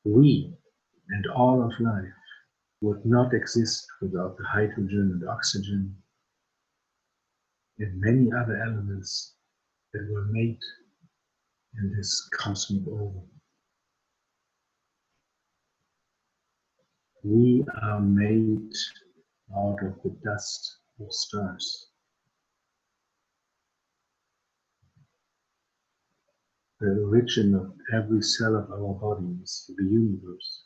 We and all of life would not exist without the hydrogen and oxygen and many other elements that were made in this cosmic oval. We are made out of the dust of stars. The origin of every cell of our body is the universe.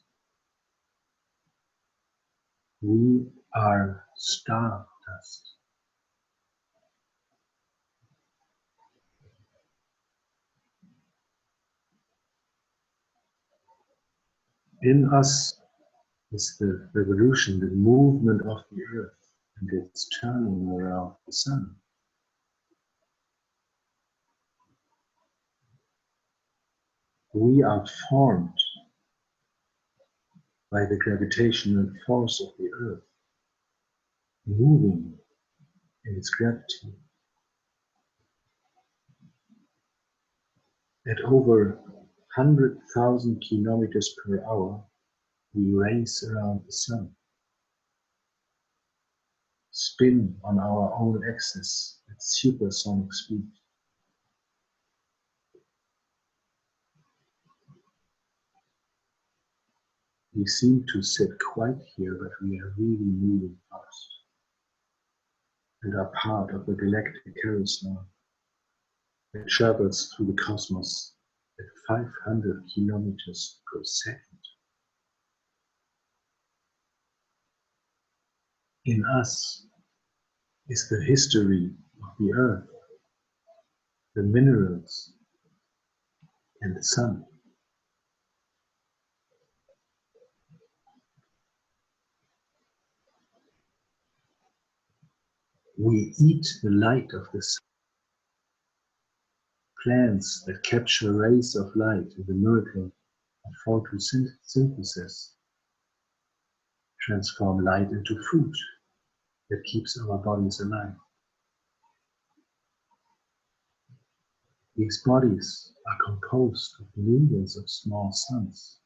We are star dust. In us is the revolution, the movement of the earth and its turning around the sun. We are formed by the gravitational force of the earth, moving in its gravity. At over 100,000 kilometers per hour, we race around the sun, spin on our own axis at supersonic speed. We seem to sit quiet here, but we are really moving fast and are part of the galactic carousel that travels through the cosmos at 500 kilometers per second. In us is the history of the earth, the minerals, and the sun. We eat the light of the sun. Plants that capture rays of light in the miracle of photosynthesis transform light into food that keeps our bodies alive. These bodies are composed of millions of small suns.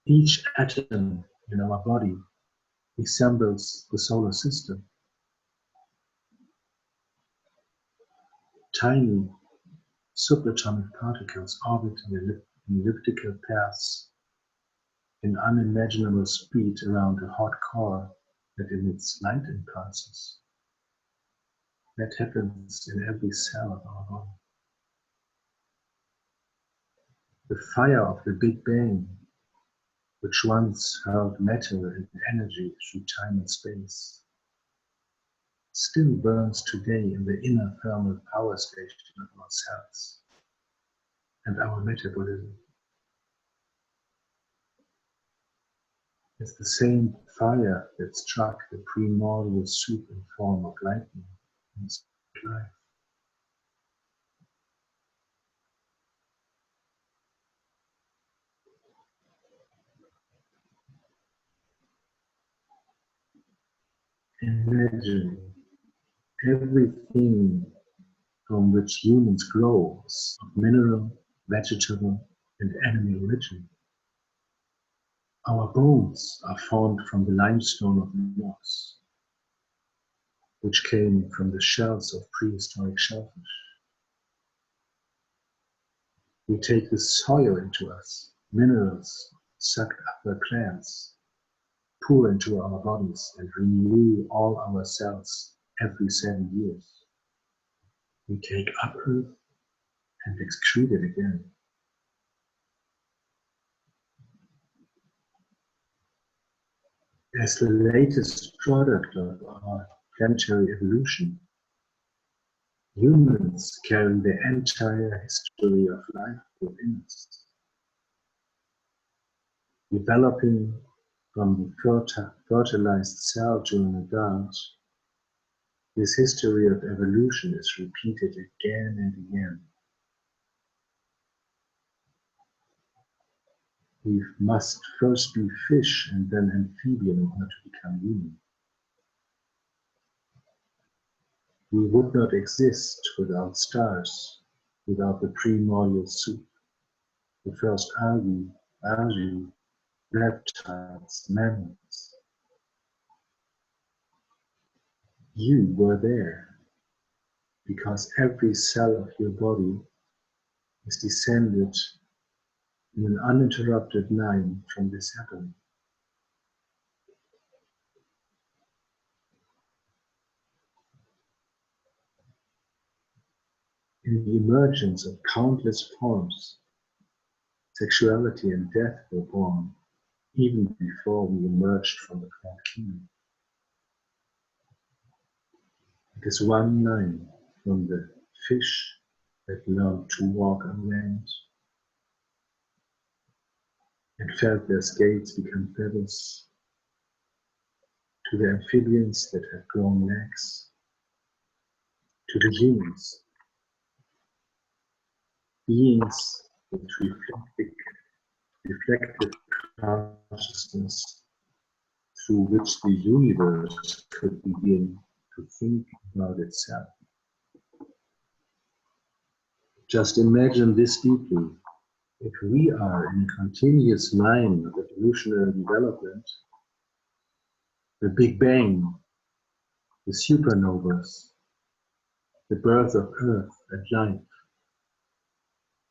Each atom in our body resembles the solar system. Tiny subatomic particles orbit in elliptical paths in unimaginable speed around a hot core that emits light impulses. That happens in every cell of our body. The fire of the Big Bang, which once held matter and energy through time and space, still burns today in the inner thermal power station of our cells and our metabolism. It's the same fire that struck the primordial soup in form of lightning and life. Imagine everything from which humans grow is of mineral, vegetable, and animal origin. Our bones are formed from the limestone of the rocks, which came from the shells of prehistoric shellfish. We take the soil into us, minerals sucked up by plants, pour into our bodies and renew all our cells every 7 years. We take up earth and excrete it again. As the latest product of our planetary evolution, humans carry the entire history of life within us, developing from the fertilized cell during adult. This history of evolution is repeated again and again. We must first be fish and then amphibian in order to become human. We would not exist without stars, without the primordial soup, the first algae, reptiles, mammals. You were there because every cell of your body is descended in an uninterrupted line from this heaven. In the emergence of countless forms, sexuality and death were born even before we emerged from the plant kingdom. It is one line from the fish that learned to walk on land and felt their scales become feathers, to the amphibians that have grown legs, to the humans, beings with reflective consciousness through which the universe could begin to think about itself. Just imagine this deeply. If we are in a continuous line of evolutionary development, the Big Bang, the supernovas, the birth of Earth and life,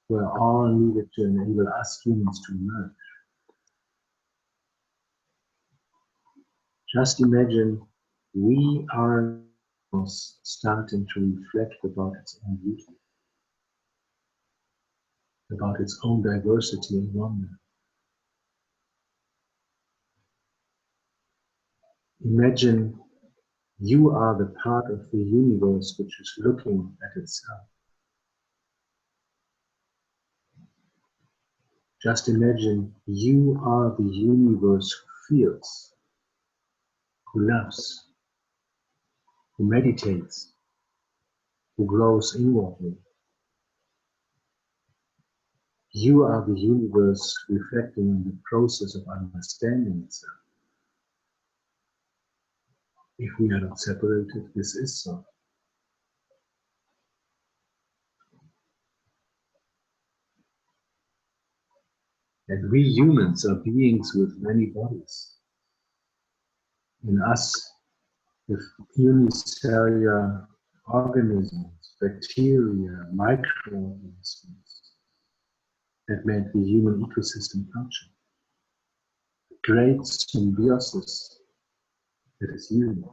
were all needed to enable us humans to emerge. Just imagine we are starting to reflect about its own beauty, about its own diversity and wonder. Imagine you are the part of the universe which is looking at itself. Just imagine you are the universe who feels, who loves, who meditates, who grows inwardly. You are the universe reflecting on the process of understanding itself. If we are not separated, this is so. And we humans are beings with many bodies. In us, with unicellular organisms, bacteria, microorganisms that make the human ecosystem function. Great symbiosis that is human.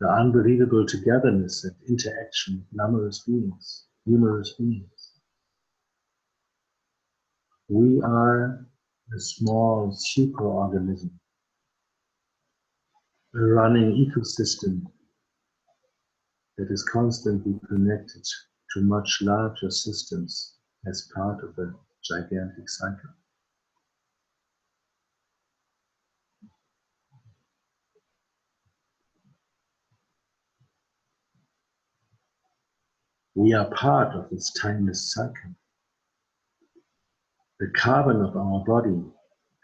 The unbelievable togetherness and interaction of numerous beings. We are a small superorganism, a running ecosystem that is constantly connected to much larger systems as part of a gigantic cycle. We are part of this timeless cycle. The carbon of our body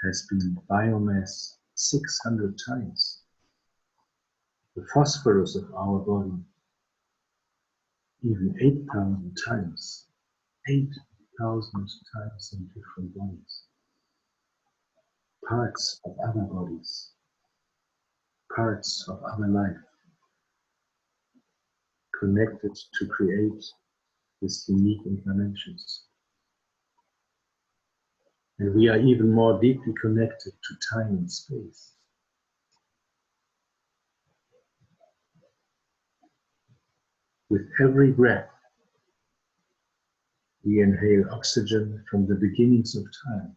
has been biomass 600 times. The phosphorus of our body even 8,000 times. 8,000 times in different bodies. Parts of other bodies. Parts of other life. Connected to create these unique incarnations. And we are even more deeply connected to time and space. With every breath, we inhale oxygen from the beginnings of time.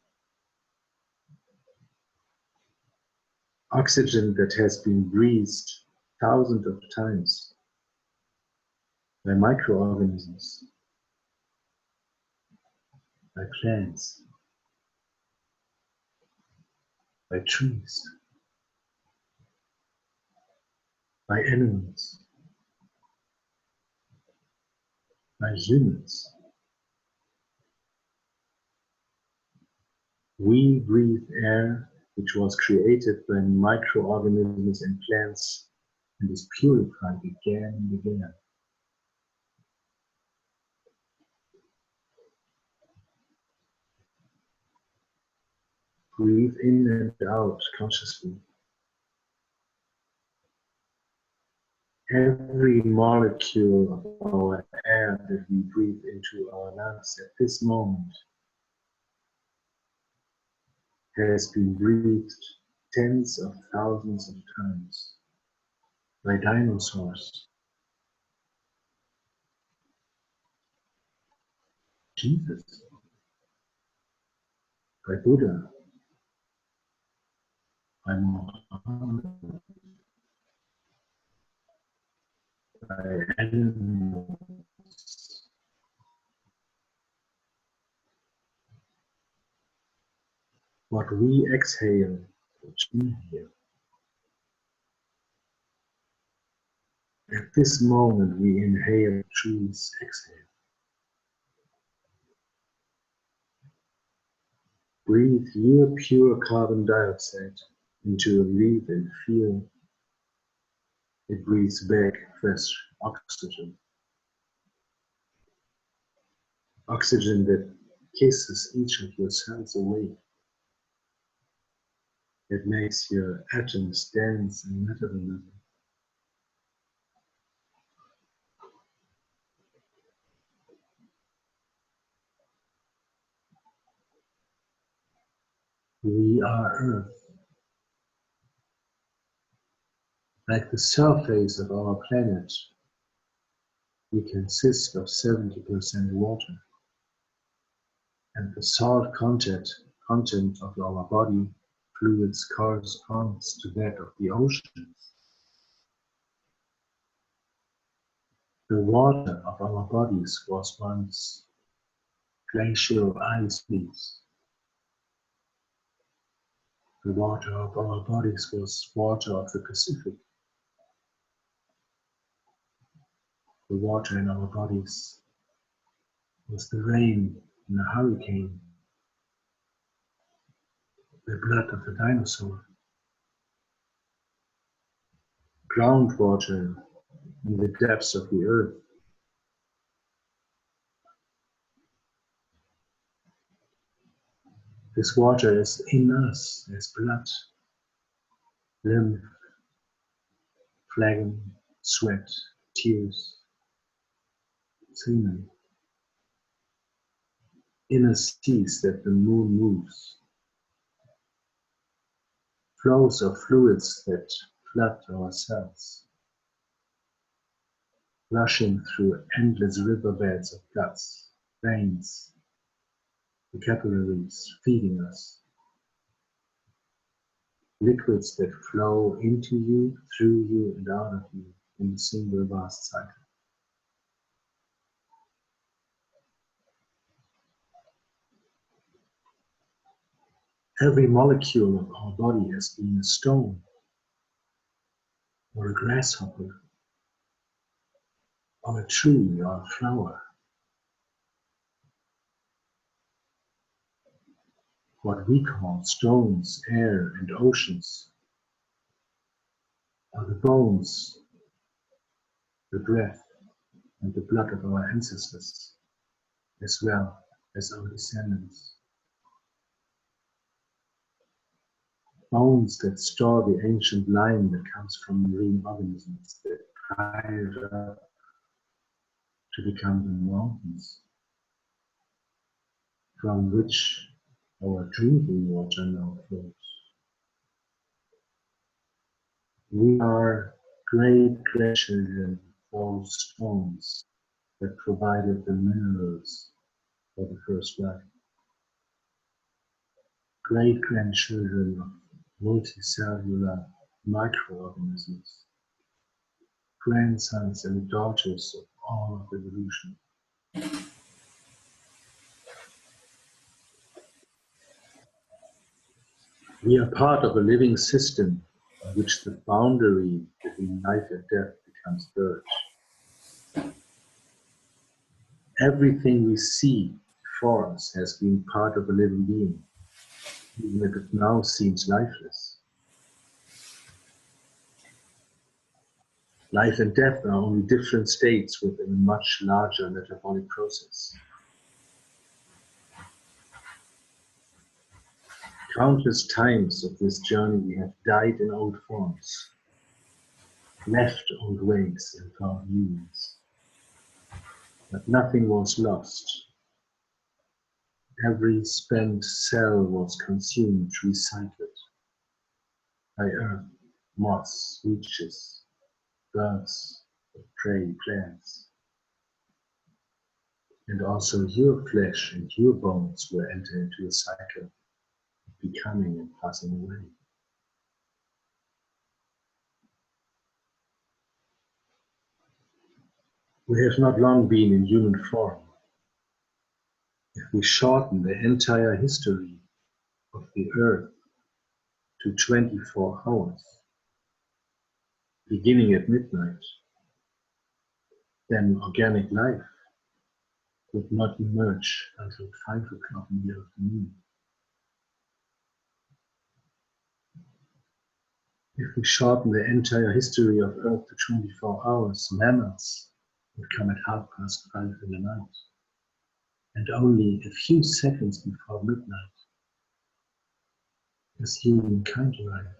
Oxygen that has been breathed thousands of times by microorganisms, by plants, by trees, by animals, by humans. We breathe air which was created by microorganisms and plants and is purified again and again. Breathe in and out consciously. Every molecule of our air that we breathe into our lungs at this moment has been breathed tens of thousands of times by dinosaurs, Jesus, by Buddha, by Muhammad, by animals. What we exhale, which we inhale. At this moment we inhale, trees exhale. Breathe your pure carbon dioxide into a leaf and feel it breathes back fresh oxygen. Oxygen that kisses each of your cells awake. It makes your atoms dance in metabolism. We are Earth. Like the surface of our planet, we consist of 70% water, and the salt content of our body fluids corresponds to that of the oceans. The water of our bodies was once glacial ice sheets. The water of our bodies was water of the Pacific. The water in our bodies was the rain in a hurricane, the blood of the dinosaur, groundwater in the depths of the earth. This water is in us as blood, lymph, phlegm, sweat, tears, semen. Inner seas that the moon moves. Flows of fluids that flood our cells. Rushing through endless riverbeds of guts, veins, the capillaries feeding us. Liquids that flow into you, through you, and out of you in a single vast cycle. Every molecule of our body has been a stone, or a grasshopper, or a tree, or a flower. What we call stones, air, and oceans are the bones, the breath, and the blood of our ancestors, as well as our descendants. Bones that store the ancient lime that comes from marine organisms that piled up to become the mountains, from which our drinking water now flows. We are great grandchildren of those stones that provided the minerals for the first life. Great grandchildren of multicellular microorganisms, grandsons and daughters of all of evolution. We are part of a living system in which the boundary between life and death becomes blurred. Everything we see before us has been part of a living being, even if it now seems lifeless. Life and death are only different states within a much larger metabolic process. Countless times of this journey we have died in old forms, left old ways and found new ones. But nothing was lost. Every spent cell was consumed, recycled by earth, moss, leeches, birds of prey, plants. And also your flesh and your bones will enter into a cycle of becoming and passing away. We have not long been in human form. If we shorten the entire history of the earth to 24 hours, beginning at midnight, then organic life would not emerge until 5 o'clock in the afternoon. If we shorten the entire history of Earth to 24 hours, mammoths would come at 5:30 in the night. And only a few seconds before midnight does humankind arrive.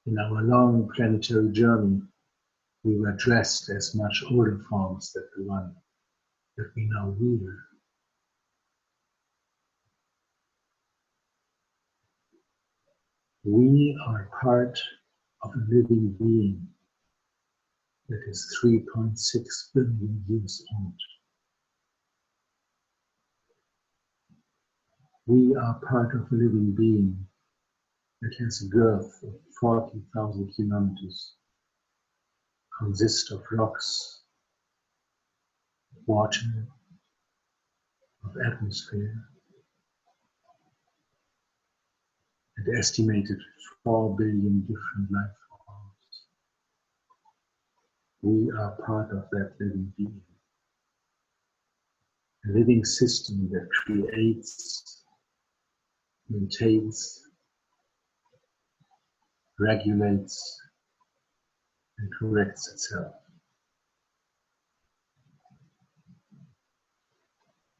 In our long planetary journey, we were dressed as much older forms than the one that we now wield. We are part of a living being that is 3.6 billion years old. We are part of a living being that has a girth of 40,000 kilometers, consists of rocks, water, of atmosphere, and estimated 4 billion different life forms. We are part of that living being. A living system that creates, maintains, regulates, and corrects itself.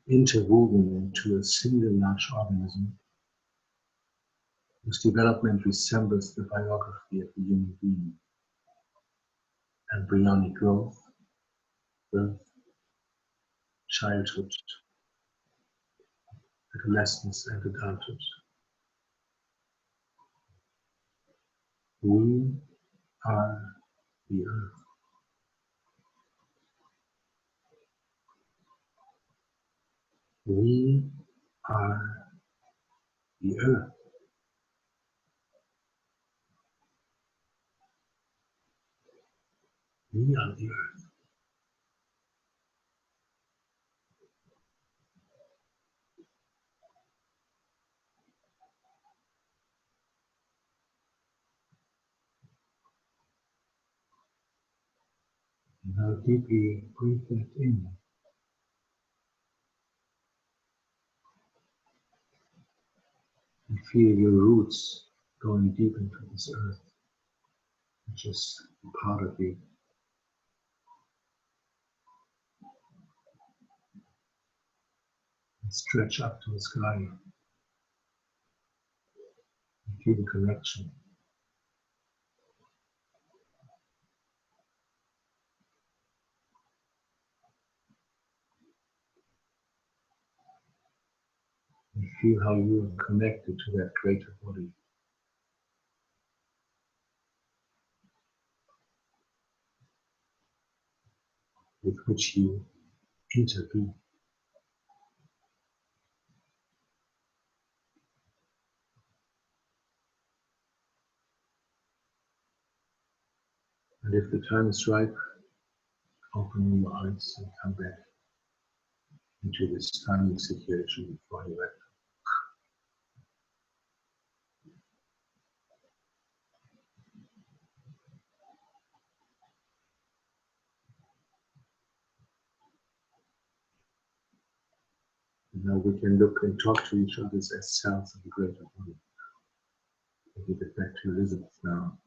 Interwoven into a single large organism whose development resembles the biography of a human being. Embryonic growth, birth, childhood, adolescence, and adulthood. We are the earth. We are the earth. We are the earth. Now deeply breathe that in. And feel your roots going deep into this earth, which is a part of you. And stretch up to the sky. And feel the connection. And feel how you are connected to that greater body. With which you intervene. And if the time is right, open your eyes and come back into this timing situation before you act. And now we can look and talk to each other as cells of the greater body. I'll give it back to Elizabeth now.